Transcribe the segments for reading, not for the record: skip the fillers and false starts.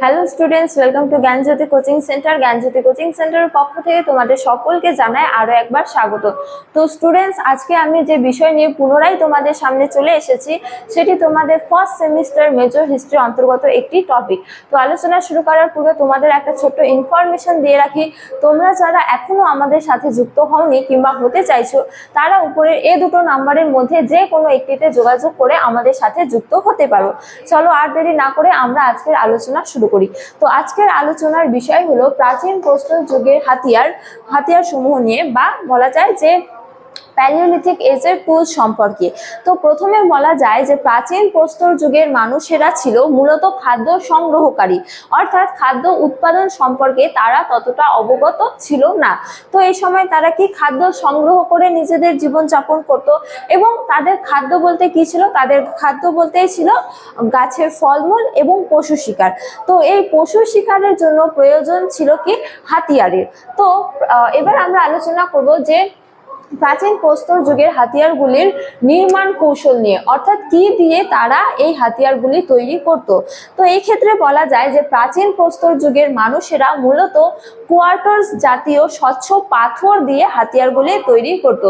Hello students, welcome to Gyanjyoti coaching centre. Gyanjyoti coaching সেন্টারের পক্ষ থেকে তোমাদের সকলকে জানাই আরো একবার স্বাগত। তো স্টুডেন্টস, আজকে আমি যে বিষয় নিয়ে পুনরায় তোমাদের সামনে চলে এসেছি সেটি তোমাদের ফার্স্ট সেমিস্টার মেজর হিস্ট্রি অন্তর্গত একটি টপিক। তো আলোচনা শুরু করার পূর্বে তোমাদের একটা ছোট্ট ইনফরমেশন দিয়ে রাখি। তোমরা যারা এখনো আমাদের সাথে যুক্ত হওনি কিংবা হতে চাইছো, তারা উপরের এই দুটো নাম্বারের মধ্যে যে কোনো একটিতে যোগাযোগ করে আমাদের সাথে যুক্ত হতে পারো। চলো আর দেরি না করে আমরা আজকের আলোচনা শুরু করি। তো আজকের আলোচনার বিষয় হলো প্রাচীন প্রস্তর যুগের হাতিয়ার সমূহ নিয়ে, বা বলা যায় যে প্যালিওলিথিক এজের টুলস সম্পর্কে। তো প্রথমে বলা যায় যে প্রাচীন প্রস্তর যুগের মানুষেরা ছিল মূলত খাদ্য সংগ্রহকারী, অর্থাৎ খাদ্য উৎপাদন সম্পর্কে তারা ততটা অবগত ছিল না। তো এই সময় তারা কি খাদ্য সংগ্রহ করে নিজেদের জীবনযাপন করত, এবং তাদের খাদ্য বলতে কি ছিল? তাদের খাদ্য বলতেই ছিল গাছের ফলমূল এবং পশু শিকার। তো এই পশু শিকারের জন্য প্রয়োজন ছিল কি? হাতিয়ারের। তো এবার আমরা আলোচনা করব যে প্রাচীন প্রস্তর যুগের হাতিয়ারগুলির নির্মাণ কৌশল নিয়ে, অর্থাৎ কি দিয়ে তারা এই হাতিয়ারগুলি তৈরি করত। তো এই ক্ষেত্রে বলা যায় যে প্রাচীন প্রস্তর যুগের মানুষেরা মূলত কোয়ার্টার্স জাতীয় স্বচ্ছ পাথর দিয়ে হাতিয়ারগুলি তৈরি করত।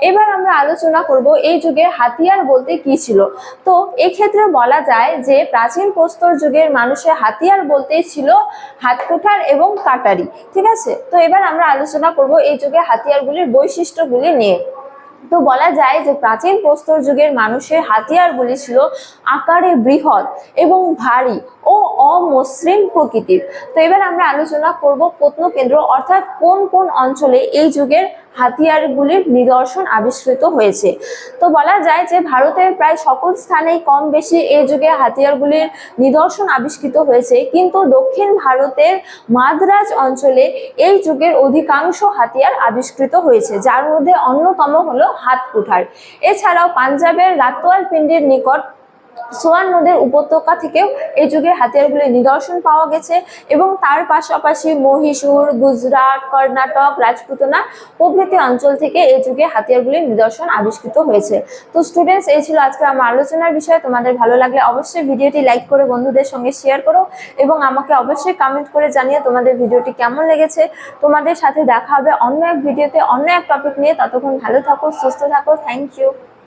এবার আমরা আলোচনা করব এই যুগের হাতিয়ার বলতে কি ছিল। তো এই ক্ষেত্রে বলা যায় যে প্রাচীন প্রস্তর যুগের মানুষের হাতিয়ার বলতে ছিল হাতকুঠার এবং কাটারি। ঠিক আছে, তো এবার আমরা আলোচনা করব এই যুগে হাতিয়ারগুলির বৈশিষ্ট্যগুলি নিয়ে। তো বলা যায় যে প্রাচীন প্রস্তর যুগের মানুষের হাতিয়ারগুলি ছিল আকারে বৃহৎ এবং ভারী ও অমসৃণ প্রকৃতির। তো এবার আমরা আলোচনা করব প্রত্নকেন্দ্র, অর্থাৎ কোন কোন অঞ্চলে এই যুগের হাতিয়ারগুলির নিদর্শন আবিষ্কৃত হয়েছে। তো বলা যায় যে ভারতের প্রায় সকল স্থানেই কম বেশি এই যুগে হাতিয়ারগুলির নিদর্শন আবিষ্কৃত হয়েছে, কিন্তু দক্ষিণ ভারতের মাদ্রাজ অঞ্চলে এই যুগের অধিকাংশ হাতিয়ার আবিষ্কৃত হয়েছে, যার মধ্যে অন্যতম হলো হাতকুঠার। এছাড়াও পাঞ্জাবের রাতওয়ালপিন্ডির নিকট সোয়ান নদীর উপত্যকা থেকেও এই যুগের হাতিয়ারগুলির নিদর্শন পাওয়া গেছে, এবং তার পাশাপাশি মহীশূর, গুজরাট, কর্ণাটক, রাজপুতনা প্রভৃতি অঞ্চল থেকে এই যুগে হাতিয়ারগুলির নিদর্শন আবিষ্কৃত হয়েছে। তো স্টুডেন্টস, এই ছিল আজকে আমার আলোচনার বিষয়। তোমাদের ভালো লাগলে অবশ্যই ভিডিওটি লাইক করে বন্ধুদের সঙ্গে শেয়ার করো, এবং আমাকে অবশ্যই কমেন্ট করে জানিয়ে তোমাদের ভিডিওটি কেমন লেগেছে। তোমাদের সাথে দেখা হবে অন্য এক ভিডিওতে অন্য এক টপিক নিয়ে। ততক্ষণ ভালো থাকো, সুস্থ থাকো। Thank you.